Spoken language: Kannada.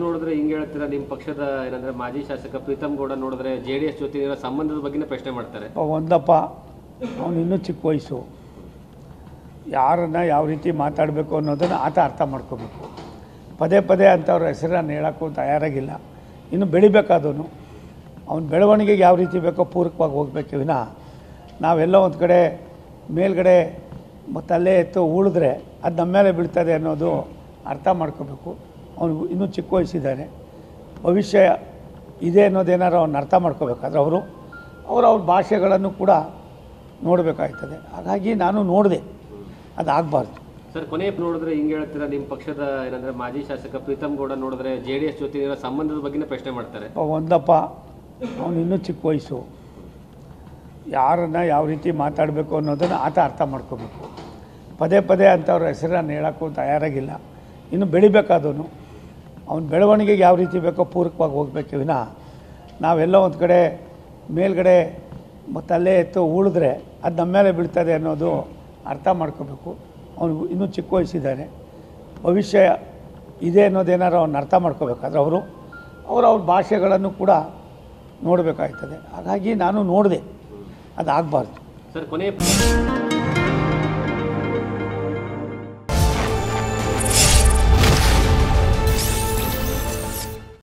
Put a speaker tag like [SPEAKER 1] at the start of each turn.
[SPEAKER 1] ನೋಡಿದ್ರೆ ಹಿಂಗೆ ಹೇಳ್ತೀರಾ ನಿಮ್ಮ ಪಕ್ಷದ ಏನಂದ್ರೆ ಮಾಜಿ ಶಾಸಕ ಪ್ರೀತಮ್ ಗೌಡ ನೋಡಿದ್ರೆ ಜೆಡಿಎಸ್ ಜೊತೆ ಇರೋ ಸಂಬಂಧದ ಬಗ್ಗೆ ಪ್ರಶ್ನೆ ಮಾಡ್ತಾರೆ.
[SPEAKER 2] ಒಂದಪ್ಪ ಅವನು ಇನ್ನೂ ಚಿಕ್ಕ ವಯಸ್ಸು, ಯಾರನ್ನು ಯಾವ ರೀತಿ ಮಾತಾಡಬೇಕು ಅನ್ನೋದನ್ನು ಆತ ಅರ್ಥ ಮಾಡ್ಕೋಬೇಕು. ಪದೇ ಪದೇ ಅಂಥವ್ರ ಹೆಸರನ್ನು ಹೇಳೋಕ್ಕೂ ತಯಾರಾಗಿಲ್ಲ. ಇನ್ನು ಬೆಳಿಬೇಕಾದವನು ಅವನ ಬೆಳವಣಿಗೆಗೆ ಯಾವ ರೀತಿ ಬೇಕೋ ಪೂರಕವಾಗಿ ಹೋಗ್ಬೇಕು ವಿನ ನಾವೆಲ್ಲ ಒಂದು ಕಡೆ ಮೇಲ್ಗಡೆ ಮತ್ತು ಅಲ್ಲೇ ಎತ್ತು ಉಳಿದ್ರೆ ಅದು ನಮ್ಮ ಮೇಲೆ ಬೀಳ್ತದೆ ಅನ್ನೋದು ಅರ್ಥ ಮಾಡ್ಕೋಬೇಕು. ಅವನು ಇನ್ನೂ ಚಿಕ್ಕ ವಯಸ್ಸಿದ್ದಾನೆ, ಭವಿಷ್ಯ ಇದೆ ಅನ್ನೋದೇನಾರು ಅವ್ನು ಅರ್ಥ ಮಾಡ್ಕೋಬೇಕಾದ್ರೆ ಅವ್ರ ಭಾಷೆಗಳನ್ನು ಕೂಡ ನೋಡಬೇಕಾಗ್ತದೆ. ಹಾಗಾಗಿ ನಾನು ನೋಡಿದೆ, ಅದಾಗಬಾರ್ದು.
[SPEAKER 1] ಸರ್, ಕೊನೆ ನೋಡಿದ್ರೆ ಹಿಂಗೆ ಹೇಳ್ತೀರಾ ನಿಮ್ಮ ಪಕ್ಷದ ಏನಂದ್ರೆ ಮಾಜಿ ಶಾಸಕ ಪ್ರೀತಮ್ ಗೌಡ ನೋಡಿದ್ರೆ ಜೆಡಿಎಸ್ ಜೊತೆ ಇರೋ ಸಂಬಂಧದ ಬಗ್ಗೆ ಪ್ರಶ್ನೆ ಮಾಡ್ತಾರೆ.
[SPEAKER 2] ಒಂದಪ್ಪ ಅವನು ಇನ್ನೂ ಚಿಕ್ಕ ವಯಸ್ಸು, ಯಾರನ್ನು ಯಾವ ರೀತಿ ಮಾತಾಡಬೇಕು ಅನ್ನೋದನ್ನು ಆತ ಅರ್ಥ ಮಾಡ್ಕೋಬೇಕು. ಪದೇ ಪದೇ ಅಂಥವ್ರ ಹೆಸರನ್ನು ಹೇಳೋಕ್ಕೂ ತಯಾರಾಗಿಲ್ಲ. ಇನ್ನು ಬೆಳಿಬೇಕಾದವನು ಅವನ ಬೆಳವಣಿಗೆಗೆ ಯಾವ ರೀತಿ ಬೇಕೋ ಪೂರಕವಾಗಿ ಹೋಗ್ಬೇಕು ವಿನ ನಾವೆಲ್ಲ ಒಂದು ಕಡೆ ಮೇಲ್ಗಡೆ ಮತ್ತು ಅಲ್ಲೇ ಎತ್ತು ಉಳಿದ್ರೆ ಅದು ನಮ್ಮ ಮೇಲೆ ಬೀಳ್ತದೆ ಅನ್ನೋದು ಅರ್ಥ ಮಾಡ್ಕೋಬೇಕು. ಅವನು ಇನ್ನೂ ಚಿಕ್ಕ ವಯಸ್ಸಿದ್ದಾನೆ, ಭವಿಷ್ಯ ಇದೆ ಅನ್ನೋದೇನಾರು ಅವ್ನು ಅರ್ಥ ಮಾಡ್ಕೋಬೇಕಾದ್ರೆ ಅವ್ರ ಭಾಷೆಗಳನ್ನು ಕೂಡ ನೋಡಬೇಕಾಗ್ತದೆ. ಹಾಗಾಗಿ ನಾನು ನೋಡಿದೆ, ಅದಾಗಬಾರ್ದು.
[SPEAKER 1] ಸರ್, ಕೊನೆ